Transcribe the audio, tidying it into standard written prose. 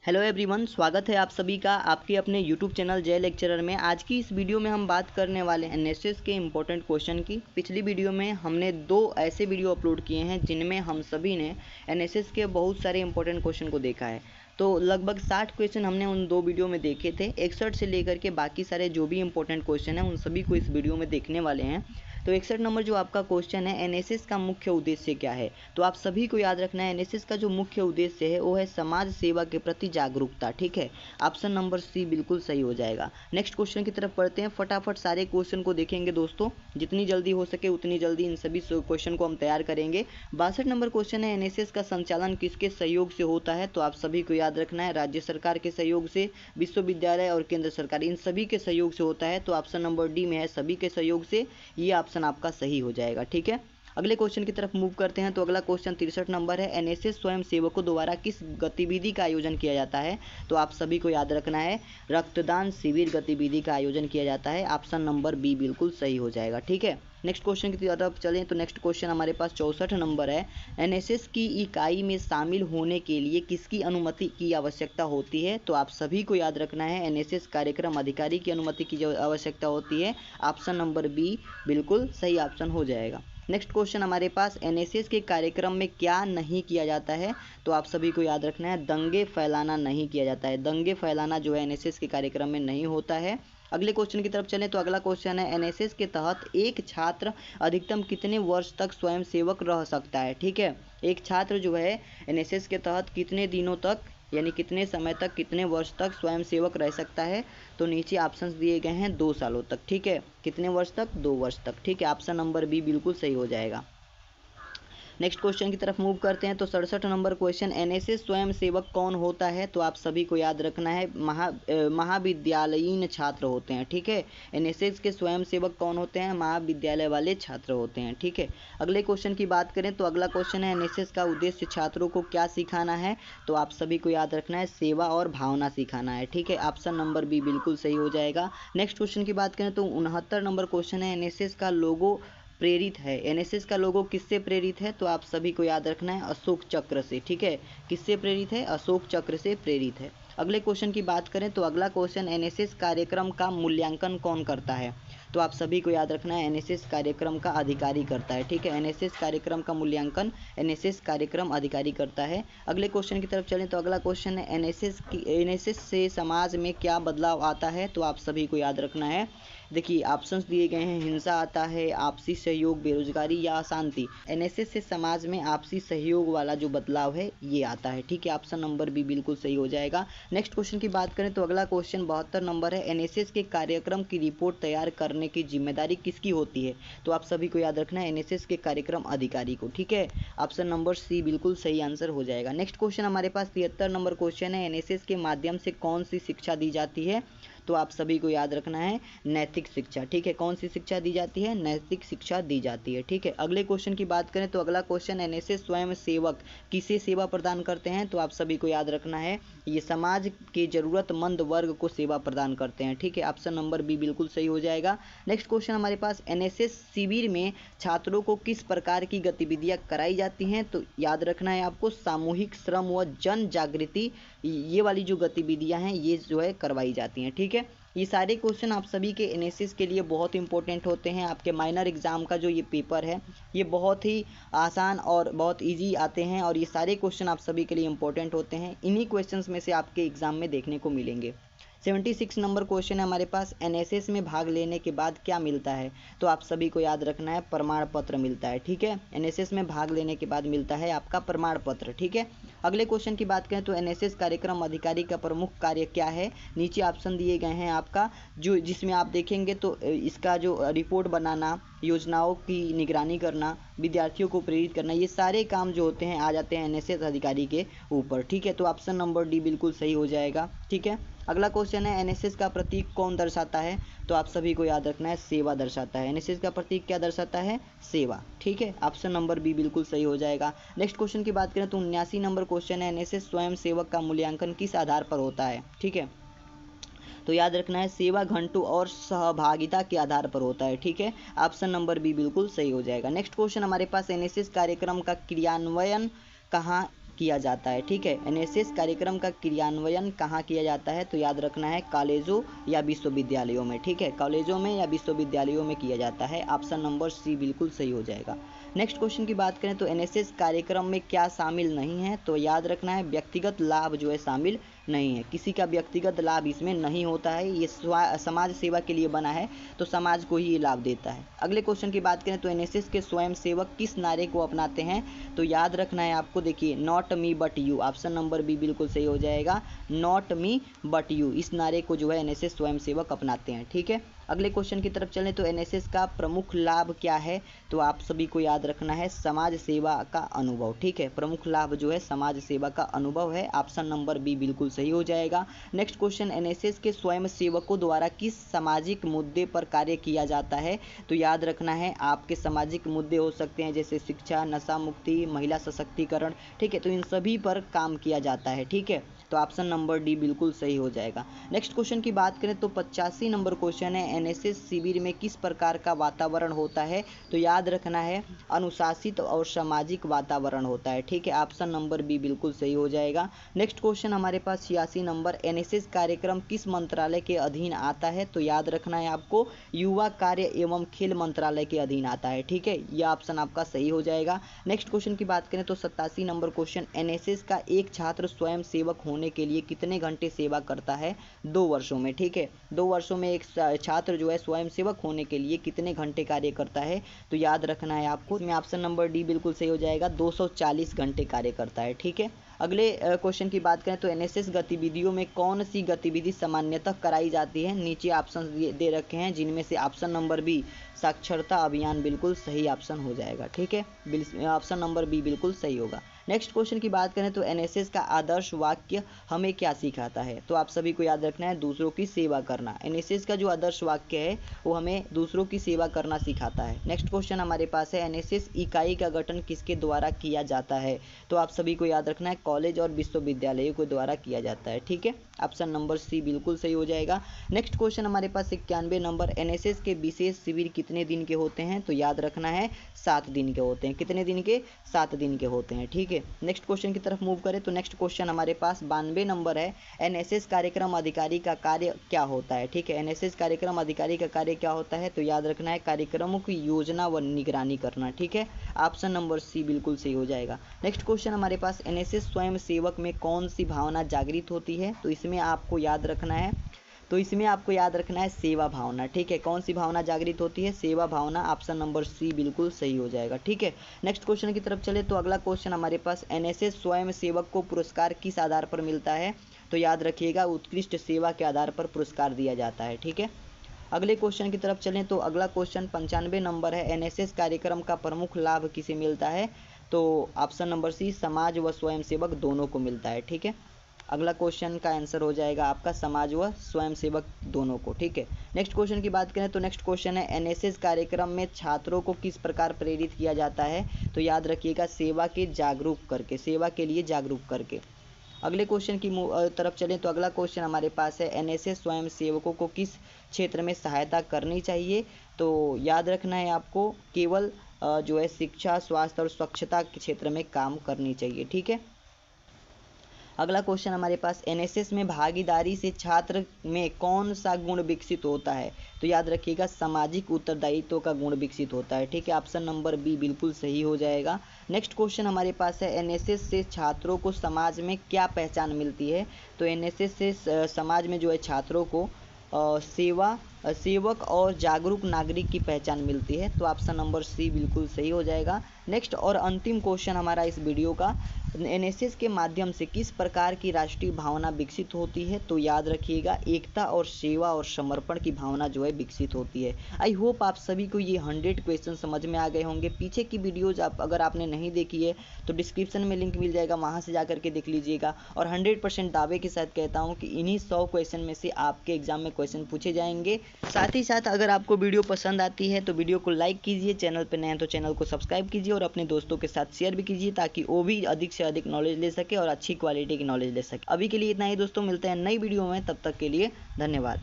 Hello everyone, स्वागत है आप सभी का आपके अपने यूट्यूब चैनल जय लेक्चरर में। आज की इस वीडियो में हम बात करने वाले हैं एनएसएस के इम्पोर्टेंट क्वेश्चन की। पिछली वीडियो में हमने 2 ऐसे वीडियो अपलोड किए हैं जिनमें हम सभी ने एनएसएस के बहुत सारे इंपॉर्टेंट क्वेश्चन को देखा है। तो लगभग 60 क्वेश्चन हमने उन 2 वीडियो में देखे थे। 61 से लेकर के बाकी सारे जो भी इंपॉर्टेंट क्वेश्चन हैं उन सभी को इस वीडियो में देखने वाले हैं। तो 61 नंबर जो आपका क्वेश्चन है, एनएसएस का मुख्य उद्देश्य क्या है। तो आप सभी को याद रखना है, एनएसएस का जो मुख्य उद्देश्य है वो है समाज सेवा के प्रति जागरूकता। ठीक है, ऑप्शन नंबर सी बिल्कुल सही हो जाएगा। नेक्स्ट क्वेश्चन की तरफ पढ़ते हैं। फटाफट सारे क्वेश्चन को देखेंगे दोस्तों, जितनी जल्दी हो सके उतनी जल्दी इन सभी क्वेश्चन को हम तैयार करेंगे। 62 नंबर क्वेश्चन है, एनएसएस का संचालन किसके सहयोग से होता है। तो आप सभी को याद रखना है, राज्य सरकार के सहयोग से, विश्वविद्यालय और केंद्र सरकार, इन सभी के सहयोग से होता है। तो ऑप्शन नंबर डी में है सभी के सहयोग से, ये ऑप्शन आपका सही हो जाएगा। ठीक है, अगले क्वेश्चन की तरफ मूव करते हैं। तो अगला क्वेश्चन 63 नंबर है, एनएसएस स्वयं सेवकों द्वारा किस गतिविधि का आयोजन किया जाता है। तो आप सभी को याद रखना है, रक्तदान शिविर गतिविधि का आयोजन किया जाता है। ऑप्शन नंबर बी बिल्कुल सही हो जाएगा। ठीक है, नेक्स्ट क्वेश्चन की तरफ चलें। तो नेक्स्ट क्वेश्चन हमारे पास 64 नंबर है, एनएसएस की इकाई में शामिल होने के लिए किसकी अनुमति की आवश्यकता होती है। तो आप सभी को याद रखना है, एनएसएस कार्यक्रम अधिकारी की अनुमति की जो आवश्यकता होती है। ऑप्शन नंबर बी बिल्कुल सही ऑप्शन हो जाएगा। नेक्स्ट क्वेश्चन हमारे पास, एनएसएस के कार्यक्रम में क्या नहीं किया जाता है। तो आप सभी को याद रखना है, दंगे फैलाना नहीं किया जाता है। दंगे फैलाना जो है एनएसएस के कार्यक्रम में नहीं होता है। अगले क्वेश्चन की तरफ चलें। तो अगला क्वेश्चन है, एनएसएस के तहत एक छात्र अधिकतम कितने वर्ष तक स्वयंसेवक रह सकता है। ठीक है, एक छात्र जो है एनएसएस के तहत कितने दिनों तक, यानी कितने समय तक, कितने वर्ष तक स्वयंसेवक रह सकता है। तो नीचे ऑप्शंस दिए गए हैं 2 सालों तक। ठीक है, कितने वर्ष तक, 2 वर्ष तक। ठीक है, ऑप्शन नंबर बी बिल्कुल सही हो जाएगा। नेक्स्ट क्वेश्चन की तरफ मूव करते हैं। तो 67 नंबर क्वेश्चन, एनएसएस स्वयं सेवक कौन होता है। तो आप सभी को याद रखना है, महाविद्यालयीन छात्र होते हैं। ठीक है, एनएसएस के स्वयं सेवक कौन होते हैं, महाविद्यालय वाले छात्र होते हैं। ठीक है, अगले क्वेश्चन की बात करें। तो अगला क्वेश्चन है, एनएसएस का उद्देश्य छात्रों को क्या सिखाना है। तो आप सभी को याद रखना है, सेवा और भावना सिखाना है। ठीक है, ऑप्शन नंबर बी बिल्कुल सही हो जाएगा। नेक्स्ट क्वेश्चन की बात करें। तो 69 नंबर क्वेश्चन है, एनएसएस का लोगो प्रेरित है। एनएसएस का लोगो किससे प्रेरित है। तो आप सभी को याद रखना है, अशोक चक्र से। ठीक है, किससे प्रेरित है, अशोक चक्र से प्रेरित है। अगले क्वेश्चन की बात करें। तो अगला क्वेश्चन, एनएसएस कार्यक्रम का मूल्यांकन कौन करता है। तो आप सभी को याद रखना है, एनएसएस कार्यक्रम का अधिकारी करता है। ठीक है, एनएसएस कार्यक्रम का मूल्यांकन एनएसएस कार्यक्रम अधिकारी करता है। अगले क्वेश्चन की तरफ चलें। तो अगला क्वेश्चन है, एनएसएस से समाज में क्या बदलाव आता है। तो आप सभी को याद रखना है, देखिए ऑप्शंस दिए गए हैं, हिंसा आता है, आपसी सहयोग, बेरोजगारी या अशांति। एनएसएस से समाज में आपसी सहयोग वाला जो बदलाव है ये आता है। ठीक है, ऑप्शन नंबर बी बिल्कुल सही हो जाएगा। नेक्स्ट क्वेश्चन की बात करें। तो अगला क्वेश्चन 72 नंबर है, एनएसएस के कार्यक्रम की रिपोर्ट तैयार करने की जिम्मेदारी किसकी होती है। तो आप सभी को याद रखना है, एनएसएस के कार्यक्रम अधिकारी को। ठीक है, ऑप्शन नंबर सी बिल्कुल सही आंसर हो जाएगा। नेक्स्ट क्वेश्चन हमारे पास 73 नंबर क्वेश्चन है, एनएसएस के माध्यम से कौन सी शिक्षा दी जाती है। तो आप सभी को याद रखना है, नैतिक शिक्षा। ठीक है, कौन सी शिक्षा दी जाती है, नैतिक शिक्षा दी जाती है। ठीक है, अगले क्वेश्चन की बात करें। तो अगला क्वेश्चन, एनएसएस स्वयं सेवक किसे सेवा प्रदान करते हैं। तो आप सभी को याद रखना है, ये समाज के जरूरतमंद वर्ग को सेवा प्रदान करते हैं। ठीक है, ऑप्शन नंबर बी बिल्कुल सही हो जाएगा। नेक्स्ट क्वेश्चन हमारे पास, एनएसएस शिविर में छात्रों को किस प्रकार की गतिविधियां कराई जाती हैं। तो याद रखना है आपको, सामूहिक श्रम व जन जागृति, ये वाली जो गतिविधियां हैं ये जो है करवाई जाती हैं। ठीक है, ये सारे क्वेश्चन आप सभी के एनएसएस के लिए बहुत इंपॉर्टेंट होते हैं। आपके माइनर एग्जाम का जो ये पेपर है ये बहुत ही आसान और बहुत इजी आते हैं, और ये सारे क्वेश्चन आप सभी के लिए इंपॉर्टेंट होते हैं। इन्हीं क्वेश्चंस में से आपके एग्जाम में देखने को मिलेंगे। 76 नंबर क्वेश्चन है हमारे पास, एनएसएस में भाग लेने के बाद क्या मिलता है। तो आप सभी को याद रखना है, प्रमाण पत्र मिलता है। ठीक है, एनएसएस में भाग लेने के बाद मिलता है आपका प्रमाण पत्र। ठीक है, अगले क्वेश्चन की बात करें। तो एनएसएस कार्यक्रम अधिकारी का प्रमुख कार्य क्या है। नीचे ऑप्शन दिए गए हैं आपका, जो जिसमें आप देखेंगे तो इसका जो रिपोर्ट बनाना, योजनाओं की निगरानी करना, विद्यार्थियों को प्रेरित करना, ये सारे काम जो होते हैं आ जाते हैं एनएसएस अधिकारी के ऊपर। ठीक है, तो ऑप्शन नंबर डी बिल्कुल सही हो जाएगा। ठीक है, अगला क्वेश्चन है, एनएसएस का प्रतीक कौन दर्शाता है। तो आप सभी को याद रखना है, सेवा दर्शाता है। एनएसएस का प्रतीक क्या दर्शाता है, सेवा। ठीक है, ऑप्शन नंबर बी बिल्कुल सही हो जाएगा। नेक्स्ट क्वेश्चन की बात करें। तो 79 नंबर क्वेश्चन है, एनएसएस स्वयं सेवक का मूल्यांकन किस आधार पर होता है। ठीक है, तो याद रखना है, सेवा घंटों और सहभागिता के आधार पर होता है। ठीक है, ऑप्शन नंबर बी बिल्कुल सही हो जाएगा। नेक्स्ट क्वेश्चन हमारे पास, एनएसएस कार्यक्रम का क्रियान्वयन कहाँ किया जाता है। ठीक है, एनएसएस कार्यक्रम का क्रियान्वयन कहाँ किया जाता है? तो याद रखना है कॉलेजों या विश्वविद्यालयों में। ठीक है, कॉलेजों में या विश्वविद्यालयों में किया जाता है। ऑप्शन नंबर सी बिल्कुल सही हो जाएगा। नेक्स्ट क्वेश्चन की बात करें तो एनएसएस कार्यक्रम में क्या शामिल नहीं है? तो याद रखना है व्यक्तिगत लाभ जो है शामिल नहीं है। किसी का व्यक्तिगत लाभ इसमें नहीं होता है, ये समाज सेवा के लिए बना है, तो समाज को ही ये लाभ देता है। अगले क्वेश्चन की बात करें तो एनएसएस के स्वयं सेवक किस नारे को अपनाते हैं? तो याद रखना है आपको, देखिए not me but you, option number B बिल्कुल सही हो जाएगा। नॉट मी बट यू, इस नारे को जो है एनएसएस स्वयं सेवक अपनाते हैं। ठीक है, अगले क्वेश्चन की तरफ चलें तो एनएसएस का प्रमुख लाभ क्या है? तो आप सभी को याद रखना है समाज सेवा का अनुभव। ठीक है, प्रमुख लाभ जो है समाज सेवा का अनुभव है। ऑप्शन नंबर बी बिल्कुल सही हो जाएगा। नेक्स्ट क्वेश्चन, एनएसएस के स्वयं सेवकों द्वारा किस सामाजिक मुद्दे पर कार्य किया जाता है? तो याद रखना है आपके सामाजिक मुद्दे हो सकते हैं जैसे शिक्षा, नशा मुक्ति, महिला सशक्तिकरण। ठीक है, तो इन सभी पर काम किया जाता है। ठीक है, तो ऑप्शन नंबर डी बिल्कुल सही हो जाएगा। नेक्स्ट क्वेश्चन की बात करें तो 85 नंबर क्वेश्चन है, एनएसएस शिविर में किस प्रकार का वातावरण होता है? तो याद रखना है अनुशासित और सामाजिक वातावरण होता है। ठीक है, ऑप्शन नंबर बी बिल्कुल सही हो जाएगा। नेक्स्ट क्वेश्चन हमारे पास 86 नंबर, एनएसएस कार्यक्रम किस मंत्रालय के अधीन आता है? तो याद रखना है आपको युवा कार्य एवं खेल मंत्रालय के अधीन आता है। ठीक है, यह ऑप्शन आपका सही हो जाएगा। नेक्स्ट क्वेश्चन की बात करें तो 87 नंबर क्वेश्चन, एनएसएस का एक छात्र स्वयं सेवक होने के लिए कितने घंटे सेवा करता है? 2 वर्षों में। ठीक है, 2 वर्षों में एक छात्र जो है स्वयं सेवक होने के लिए कितने घंटे कार्य करता है? तो याद रखना है आपको, इसमें ऑप्शन नंबर डी बिल्कुल सही हो जाएगा, 240 घंटे कार्य करता है। ठीक है, अगले क्वेश्चन की बात करें तो एनएसएस गतिविधियों में कौन सी गतिविधि सामान्यतः कराई जाती है? नीचे ऑप्शन दे रखे हैं जिनमें से ऑप्शन नंबर बी साक्षरता अभियान बिल्कुल सही ऑप्शन हो जाएगा। ठीक है, ऑप्शन नंबर बी बिल्कुल सही होगा। नेक्स्ट क्वेश्चन की बात करें तो एनएसएस का आदर्श वाक्य हमें क्या सिखाता है? तो आप सभी को याद रखना है दूसरों की सेवा करना। एनएसएस का जो आदर्श वाक्य है वो हमें दूसरों की सेवा करना सिखाता है। नेक्स्ट क्वेश्चन हमारे पास है, एनएसएस इकाई का गठन किसके द्वारा किया जाता है? तो आप सभी को याद रखना है कॉलेज और विश्वविद्यालयों के द्वारा किया जाता है। ठीक है, ऑप्शन नंबर सी बिल्कुल सही हो जाएगा। नेक्स्ट क्वेश्चन हमारे पास 91 नंबर, एनएसएस के विशेष शिविर कितने दिन के होते हैं? तो याद रखना है 7 दिन के होते हैं। कितने दिन के? 7 दिन के होते हैं। ठीक है, नेक्स्ट क्वेश्चन की तरफ मूव करें तो नेक्स्ट क्वेश्चन हमारे पास 92 नंबर है, एनएसएस कार्यक्रम अधिकारी का कार्य क्या होता है? ठीक है, एनएसएस कार्यक्रम अधिकारी का कार्य क्या होता है? तो याद रखना है कार्यक्रमों की योजना व निगरानी करना। ठीक है, ऑप्शन नंबर सी बिल्कुल सही हो जाएगा। नेक्स्ट क्वेश्चन हमारे पास, एनएसएस स्वयं सेवक में कौन सी भावना जागृत होती है? तो इसमें आपको याद रखना है सेवा भावना। ठीक है, कौन सी भावना जागृत होती है? सेवा भावना। ऑप्शन नंबर सी बिल्कुल सही हो जाएगा। ठीक है, नेक्स्ट क्वेश्चन की तरफ चले तो अगला क्वेश्चन हमारे पास, एनएसएस स्वयं सेवक को पुरस्कार किस आधार पर मिलता है? तो याद रखिएगा उत्कृष्ट सेवा के आधार पर पुरस्कार दिया जाता है। ठीक है, अगले क्वेश्चन की तरफ चलें तो अगला क्वेश्चन 95 नंबर है, एनएसएस कार्यक्रम का प्रमुख लाभ किसे मिलता है? तो ऑप्शन नंबर सी समाज व स्वयंसेवक दोनों को मिलता है। ठीक है, अगला क्वेश्चन का आंसर हो जाएगा आपका समाज व स्वयंसेवक दोनों को। ठीक है, नेक्स्ट क्वेश्चन की बात करें तो नेक्स्ट क्वेश्चन है, एनएसएस कार्यक्रम में छात्रों को किस प्रकार प्रेरित किया जाता है? तो याद रखिएगा सेवा के लिए जागरूक करके। अगले क्वेश्चन की तरफ चलें तो अगला क्वेश्चन हमारे पास है, एनएसएस स्वयं सेवकों को किस क्षेत्र में सहायता करनी चाहिए? तो याद रखना है आपको केवल जो है शिक्षा, स्वास्थ्य और स्वच्छता के क्षेत्र में काम करनी चाहिए। ठीक है, अगला क्वेश्चन हमारे पास, एनएसएस में भागीदारी से छात्र में कौन सा गुण विकसित होता है? तो याद रखिएगा सामाजिक उत्तरदायित्व का गुण विकसित होता है। ठीक है, ऑप्शन नंबर बी बिल्कुल सही हो जाएगा। नेक्स्ट क्वेश्चन हमारे पास है, एनएसएस से छात्रों को समाज में क्या पहचान मिलती है? तो एनएसएस से समाज में जो है छात्रों को सेवक और जागरूक नागरिक की पहचान मिलती है। तो ऑप्शन नंबर सी बिल्कुल सही हो जाएगा। नेक्स्ट और अंतिम क्वेश्चन हमारा इस वीडियो का, एनएसएस के माध्यम से किस प्रकार की राष्ट्रीय भावना विकसित होती है? तो याद रखिएगा एकता और सेवा और समर्पण की भावना जो है विकसित होती है। आई होप आप सभी को ये 100 क्वेश्चन समझ में आ गए होंगे। पीछे की वीडियोज अगर आपने नहीं देखी है तो डिस्क्रिप्शन में लिंक मिल जाएगा, वहाँ से जा करके देख लीजिएगा। और 100% दावे के साथ कहता हूँ कि इन्हीं 100 क्वेश्चन में से आपके एग्जाम में क्वेश्चन पूछे जाएंगे। साथ ही साथ अगर आपको वीडियो पसंद आती है तो वीडियो को लाइक कीजिए, चैनल पर नए हैं तो चैनल को सब्सक्राइब कीजिए और अपने दोस्तों के साथ शेयर भी कीजिए ताकि वो भी अधिक से अधिक नॉलेज ले सके और अच्छी क्वालिटी की नॉलेज ले सके। अभी के लिए इतना ही दोस्तों, मिलते हैं नई वीडियो में, तब तक के लिए धन्यवाद।